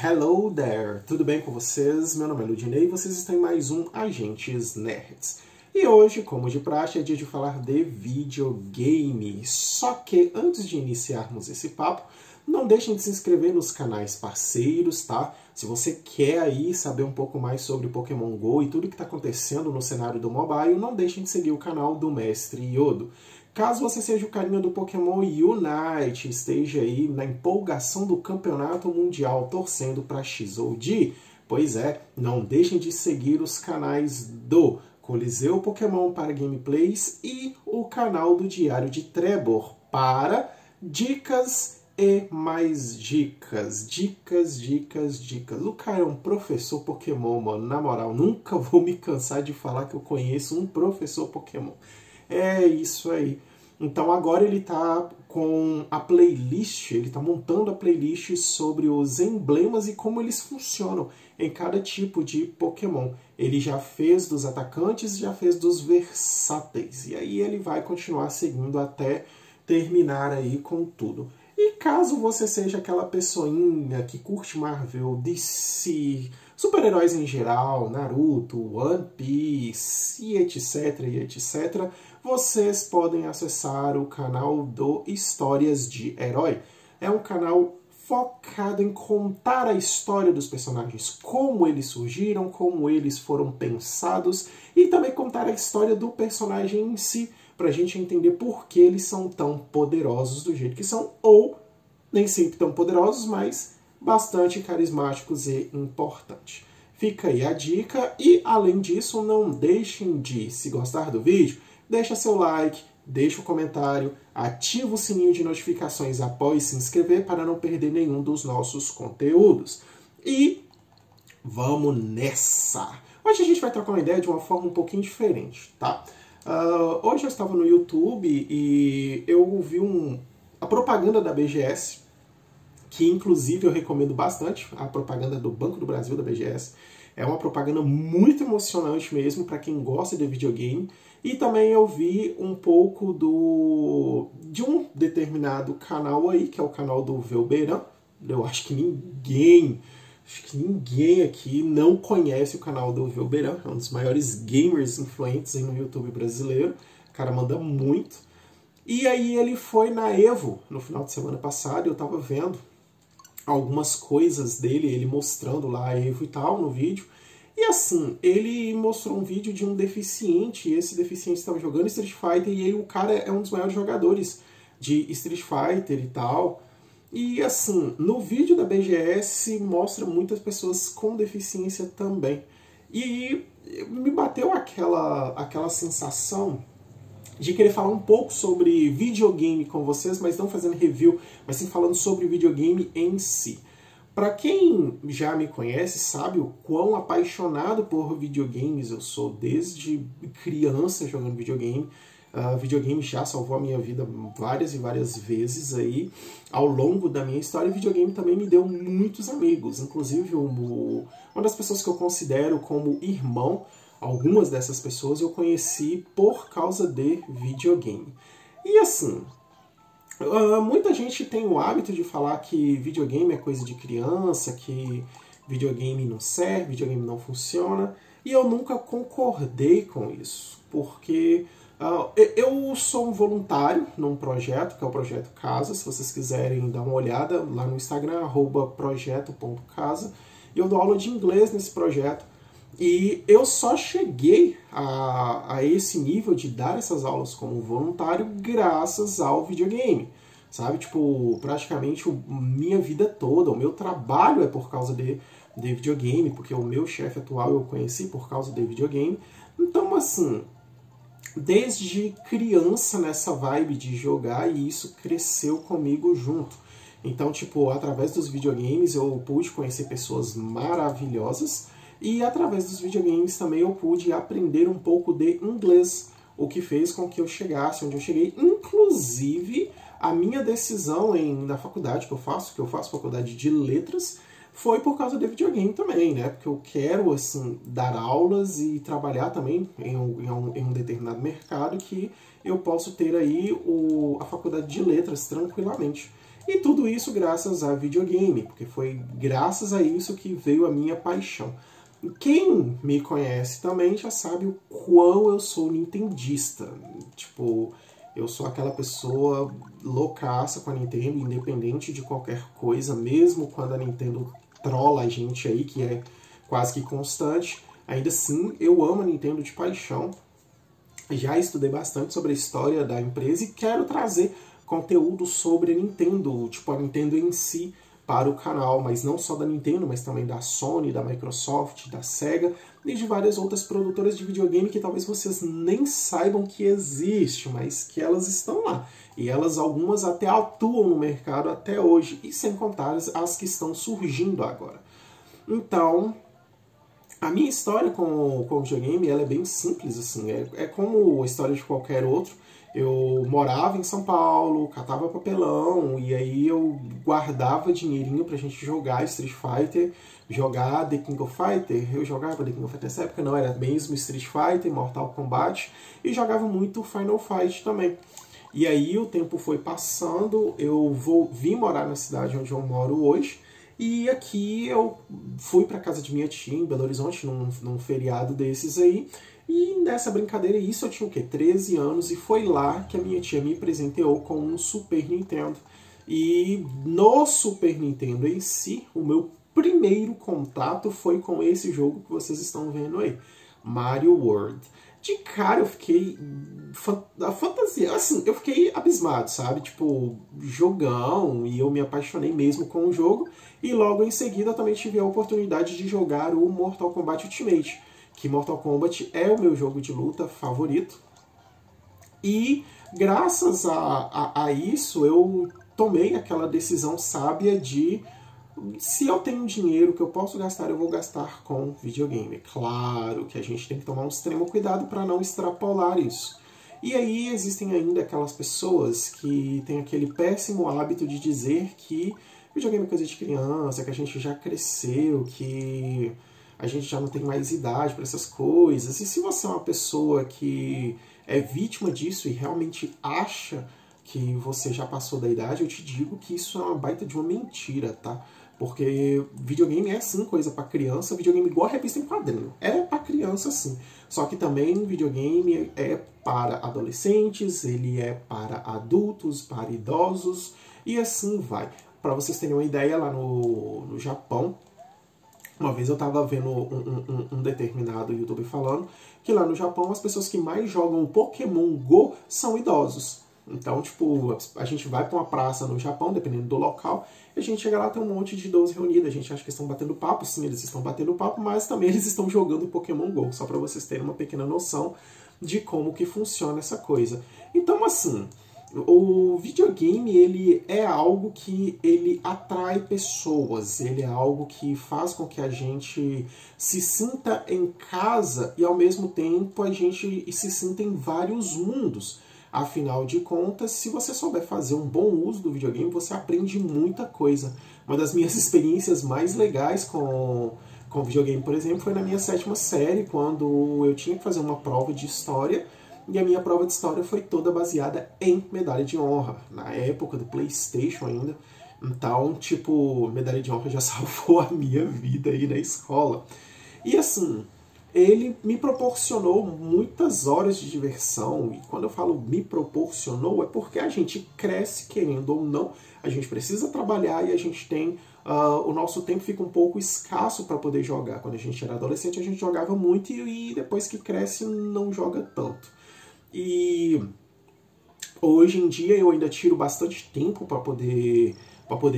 Hello there! Tudo bem com vocês? Meu nome é Ludinei e vocês estão em mais um Agentes Nerds. E hoje, como de praxe, é dia de falar de videogame. Só que antes de iniciarmos esse papo, não deixem de se inscrever nos canais parceiros, tá? Se você quer aí saber um pouco mais sobre Pokémon GO e tudo que está acontecendo no cenário do mobile, não deixem de seguir o canal do Mestre Yodo. Caso você seja o carinha do Pokémon Unite, esteja aí na empolgação do campeonato mundial torcendo para XOD, pois é, não deixem de seguir os canais do Coliseu Pokémon para gameplays e o canal do Diário de Trevor para dicas e mais dicas. Dicas. O cara é um professor Pokémon, mano. Na moral, nunca vou me cansar de falar que eu conheço um professor Pokémon. É isso aí. Então agora ele tá com a playlist, ele tá montando a playlist sobre os emblemas e como eles funcionam em cada tipo de Pokémon. Ele já fez dos atacantes, já fez dos versáteis. E aí ele vai continuar seguindo até terminar aí com tudo. E caso você seja aquela pessoinha que curte Marvel, DC, super-heróis em geral, Naruto, One Piece e etc, vocês podem acessar o canal do Histórias de Herói. É um canal focado em contar a história dos personagens, como eles surgiram, como eles foram pensados e também contar a história do personagem em si, para a gente entender por que eles são tão poderosos do jeito que são, ou nem sempre tão poderosos, mas bastante carismáticos e importantes. Fica aí a dica e, além disso, não deixem de, se gostar do vídeo, deixa seu like, deixa o comentário, ativa o sininho de notificações após se inscrever para não perder nenhum dos nossos conteúdos. E vamos nessa! Hoje a gente vai trocar uma ideia de uma forma um pouquinho diferente, tá? Hoje eu estava no YouTube e eu vi a propaganda da BGS, que inclusive eu recomendo bastante, a propaganda do Banco do Brasil da BGS. É uma propaganda muito emocionante mesmo para quem gosta de videogame. E também eu vi um pouco de um determinado canal aí, que é o canal do Velberan. Eu acho que ninguém aqui não conhece o canal do Velberan. É um dos maiores gamers influentes aí no YouTube brasileiro. O cara manda muito. E aí ele foi na Evo no final de semana passado e eu tava vendo algumas coisas dele, ele mostrando lá a Evo e tal no vídeo. E assim, ele mostrou um vídeo de um deficiente, e esse deficiente estava jogando Street Fighter, e aí o cara é um dos maiores jogadores de Street Fighter e tal. E assim, no vídeo da BGS mostra muitas pessoas com deficiência também. E me bateu aquela sensação de querer falar um pouco sobre videogame com vocês, mas não fazendo review, mas sim falando sobre videogame em si. Para quem já me conhece, sabe o quão apaixonado por videogames eu sou desde criança jogando videogame. Videogame já salvou a minha vida várias e várias vezes aí ao longo da minha história. Videogame também me deu muitos amigos, inclusive uma das pessoas que eu considero como irmão. Algumas dessas pessoas eu conheci por causa de videogame. E assim, muita gente tem o hábito de falar que videogame é coisa de criança, que videogame não serve, videogame não funciona. E eu nunca concordei com isso, porque eu sou um voluntário num projeto, que é o Projeto Casa. Se vocês quiserem dar uma olhada lá no Instagram, @projeto.casa. Eu dou aula de inglês nesse projeto. E eu só cheguei a esse nível de dar essas aulas como voluntário graças ao videogame, sabe? Tipo, praticamente minha vida toda, o meu trabalho é por causa de videogame, porque o meu chefe atual eu conheci por causa de videogame. Então, assim, desde criança nessa vibe de jogar, e isso cresceu comigo junto. Então, tipo, através dos videogames eu pude conhecer pessoas maravilhosas. E através dos videogames também eu pude aprender um pouco de inglês, o que fez com que eu chegasse onde eu cheguei. Inclusive, a minha decisão na faculdade que eu faço faculdade de letras, foi por causa de videogame também, né? Porque eu quero, assim, dar aulas e trabalhar também em um determinado mercado que eu posso ter aí a faculdade de letras tranquilamente. E tudo isso graças a videogame, porque foi graças a isso que veio a minha paixão. Quem me conhece também já sabe o quão eu sou nintendista. Tipo, eu sou aquela pessoa loucaça com a Nintendo, independente de qualquer coisa, mesmo quando a Nintendo trola a gente aí, que é quase que constante. Ainda assim, eu amo a Nintendo de paixão. Já estudei bastante sobre a história da empresa e quero trazer conteúdo sobre a Nintendo, tipo a Nintendo em si, para o canal, mas não só da Nintendo, mas também da Sony, da Microsoft, da Sega e de várias outras produtoras de videogame que talvez vocês nem saibam que existe, mas que elas estão lá. E elas, algumas até atuam no mercado até hoje, e sem contar as que estão surgindo agora. Então, a minha história com o videogame ela é bem simples, assim, é como a história de qualquer outro. Eu morava em São Paulo, catava papelão, e aí eu guardava dinheirinho pra gente jogar Street Fighter, jogar The King of Fighter. Eu jogava The King of Fighter nessa época, não, era mesmo Street Fighter, Mortal Kombat, e jogava muito Final Fight também. E aí o tempo foi passando, eu vim morar na cidade onde eu moro hoje, e aqui eu fui pra casa de minha tia em Belo Horizonte, num feriado desses aí. E nessa brincadeira, isso eu tinha o quê? 13 anos, e foi lá que a minha tia me presenteou com um Super Nintendo. E no Super Nintendo em si, o meu primeiro contato foi com esse jogo que vocês estão vendo aí, Mario World. De cara eu fiquei fantasia, assim, eu fiquei abismado, sabe? Tipo, jogão, e eu me apaixonei mesmo com o jogo. E logo em seguida eu também tive a oportunidade de jogar o Mortal Kombat Ultimate, que Mortal Kombat é o meu jogo de luta favorito. E graças a isso eu tomei aquela decisão sábia de, se eu tenho dinheiro que eu posso gastar, eu vou gastar com videogame. Claro que a gente tem que tomar um extremo cuidado para não extrapolar isso. E aí existem ainda aquelas pessoas que têm aquele péssimo hábito de dizer que videogame é coisa de criança, que a gente já cresceu, que a gente já não tem mais idade para essas coisas. E se você é uma pessoa que é vítima disso e realmente acha que você já passou da idade, eu te digo que isso é uma baita de uma mentira, tá? Porque videogame é sim coisa para criança, videogame igual a revista em quadrinho. É para criança sim. Só que também videogame é para adolescentes, ele é para adultos, para idosos e assim vai. Para vocês terem uma ideia, lá no Japão, uma vez eu estava vendo um determinado youtuber falando que lá no Japão as pessoas que mais jogam Pokémon Go são idosos. Então, tipo, a gente vai para uma praça no Japão, dependendo do local, e a gente chega lá, tem um monte de idosos reunidos, a gente acha que estão batendo papo, sim, eles estão batendo papo, mas também eles estão jogando Pokémon Go, só para vocês terem uma pequena noção de como que funciona essa coisa. Então, assim, o videogame, ele é algo que ele atrai pessoas, ele é algo que faz com que a gente se sinta em casa e ao mesmo tempo a gente se sinta em vários mundos. Afinal de contas, se você souber fazer um bom uso do videogame, você aprende muita coisa. Uma das minhas experiências mais legais com videogame, por exemplo, foi na minha 7ª série, quando eu tinha que fazer uma prova de história. E a minha prova de história foi toda baseada em medalha de honra, na época do PlayStation ainda. Então, tipo, medalha de honra já salvou a minha vida aí na escola. E assim, ele me proporcionou muitas horas de diversão. E quando eu falo me proporcionou, é porque a gente cresce querendo ou não. A gente precisa trabalhar e a gente tem... o nosso tempo fica um pouco escasso para poder jogar. Quando a gente era adolescente, a gente jogava muito e depois que cresce, não joga tanto. E hoje em dia eu ainda tiro bastante tempo para poder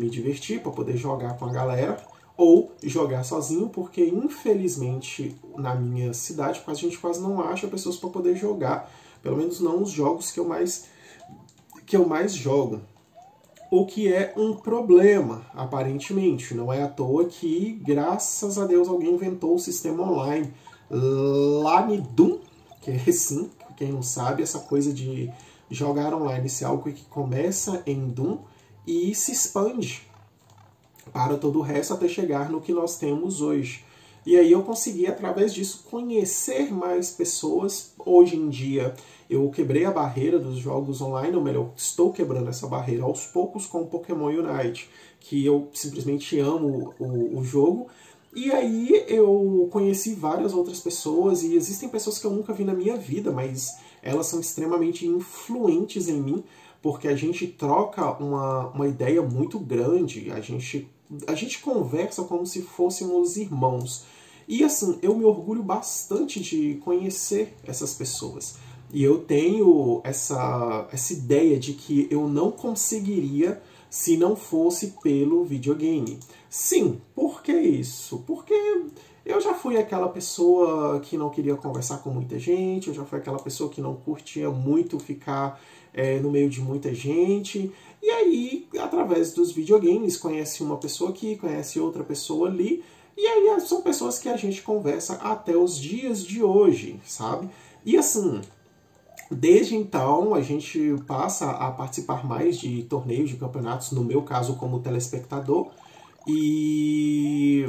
me divertir, para poder jogar com a galera ou jogar sozinho, porque infelizmente na minha cidade a gente quase não acha pessoas para poder jogar, pelo menos não os jogos que eu mais jogo. O que é um problema, aparentemente. Não é à toa que, graças a Deus, alguém inventou o sistema online lá no Doom, que é sim. Quem não sabe, essa coisa de jogar online, isso é algo que começa em Doom e se expande para todo o resto até chegar no que nós temos hoje. E aí eu consegui, através disso, conhecer mais pessoas. Hoje em dia, eu quebrei a barreira dos jogos online, ou melhor, estou quebrando essa barreira aos poucos com o Pokémon Unite, que eu simplesmente amo o jogo. E aí eu conheci várias outras pessoas, e existem pessoas que eu nunca vi na minha vida, mas elas são extremamente influentes em mim, porque a gente troca uma ideia muito grande, a gente conversa como se fôssemos irmãos. E assim, eu me orgulho bastante de conhecer essas pessoas. E eu tenho essa ideia de que eu não conseguiria se não fosse pelo videogame. Sim, por que isso? Porque eu já fui aquela pessoa que não queria conversar com muita gente, eu já fui aquela pessoa que não curtia muito ficar no meio de muita gente. E aí, através dos videogames, conhece uma pessoa aqui, conhece outra pessoa ali, e aí são pessoas que a gente conversa até os dias de hoje, sabe? E assim, desde então, a gente passa a participar mais de torneios, de campeonatos, no meu caso como telespectador. E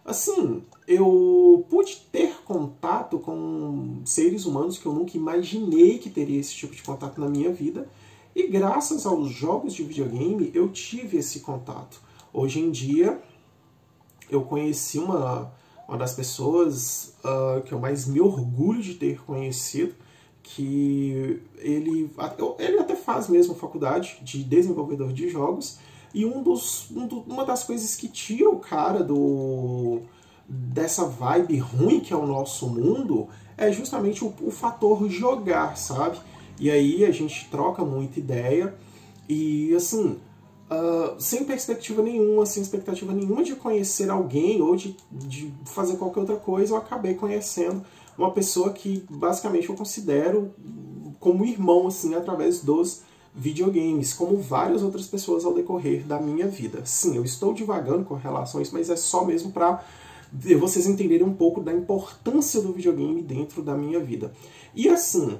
assim, eu pude ter contato com seres humanos que eu nunca imaginei que teria esse tipo de contato na minha vida. E graças aos jogos de videogame, eu tive esse contato. Hoje em dia, eu conheci uma das pessoas que eu mais me orgulho de ter conhecido, que ele até faz mesmo faculdade de desenvolvedor de jogos, e uma das coisas que tira o cara dessa vibe ruim que é o nosso mundo é justamente o fator jogar, sabe? E aí a gente troca muita ideia e assim, sem perspectiva nenhuma, sem expectativa nenhuma de conhecer alguém ou de fazer qualquer outra coisa, eu acabei conhecendo uma pessoa que basicamente eu considero como irmão, assim, através dos videogames, como várias outras pessoas ao decorrer da minha vida. Sim, eu estou divagando com relação a isso, mas é só mesmo para vocês entenderem um pouco da importância do videogame dentro da minha vida. E assim,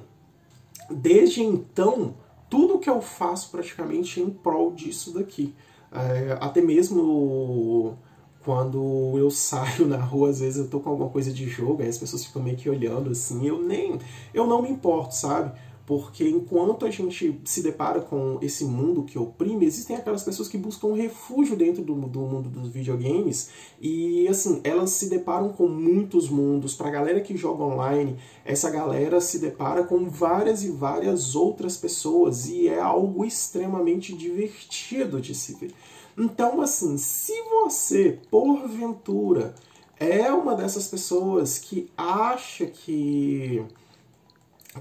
desde então, tudo que eu faço praticamente é em prol disso daqui. Até mesmo quando eu saio na rua, às vezes eu tô com alguma coisa de jogo, aí as pessoas ficam meio que olhando assim, eu não me importo, sabe? Porque enquanto a gente se depara com esse mundo que oprime, existem aquelas pessoas que buscam refúgio dentro do mundo dos videogames, e assim, elas se deparam com muitos mundos. Pra galera que joga online, essa galera se depara com várias e várias outras pessoas, e é algo extremamente divertido de se ver. Então, assim, se você, porventura, é uma dessas pessoas que acha que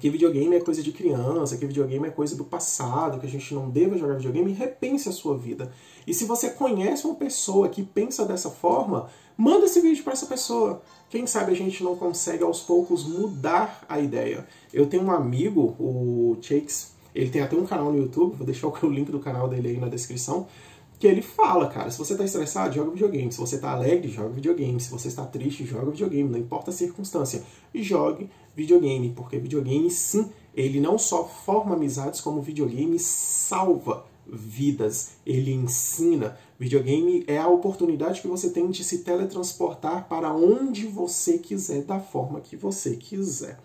videogame é coisa de criança, que videogame é coisa do passado, que a gente não deva jogar videogame, repense a sua vida. E se você conhece uma pessoa que pensa dessa forma, manda esse vídeo para essa pessoa. Quem sabe a gente não consegue aos poucos mudar a ideia. Eu tenho um amigo, o Chakes, ele tem até um canal no YouTube, vou deixar o link do canal dele aí na descrição, que ele fala, cara, se você tá estressado, joga videogame. Se você tá alegre, joga videogame. Se você está triste, joga videogame. Não importa a circunstância, jogue videogame. Porque videogame, sim, ele não só forma amizades, como videogame salva vidas. Ele ensina. Videogame é a oportunidade que você tem de se teletransportar para onde você quiser, da forma que você quiser.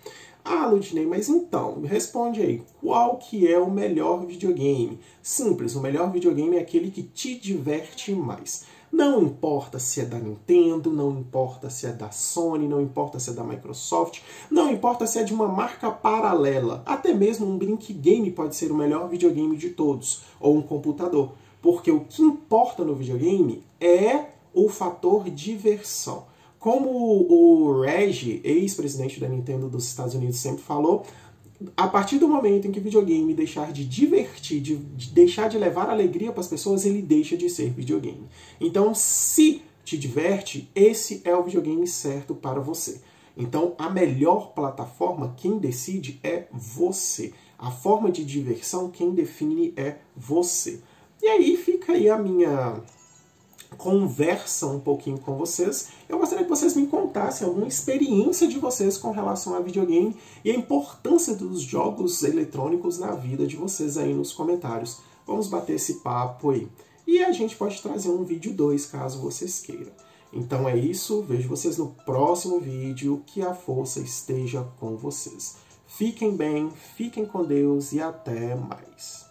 Ah, Ludinei, mas então, responde aí, qual que é o melhor videogame? Simples, o melhor videogame é aquele que te diverte mais. Não importa se é da Nintendo, não importa se é da Sony, não importa se é da Microsoft, não importa se é de uma marca paralela. Até mesmo um Brink Game pode ser o melhor videogame de todos, ou um computador. Porque o que importa no videogame é o fator diversão. Como o Reggie, ex-presidente da Nintendo dos Estados Unidos, sempre falou, a partir do momento em que o videogame deixar de divertir, de deixar de levar alegria para as pessoas, ele deixa de ser videogame. Então, se te diverte, esse é o videogame certo para você. Então, a melhor plataforma, quem decide é você. A forma de diversão, quem define é você. E aí fica aí a minha conversa um pouquinho com vocês. Eu gostaria que vocês me contassem alguma experiência de vocês com relação a videogame e a importância dos jogos eletrônicos na vida de vocês aí nos comentários. Vamos bater esse papo aí. E a gente pode trazer um vídeo 2, caso vocês queiram. Então é isso, vejo vocês no próximo vídeo, que a força esteja com vocês. Fiquem bem, fiquem com Deus e até mais.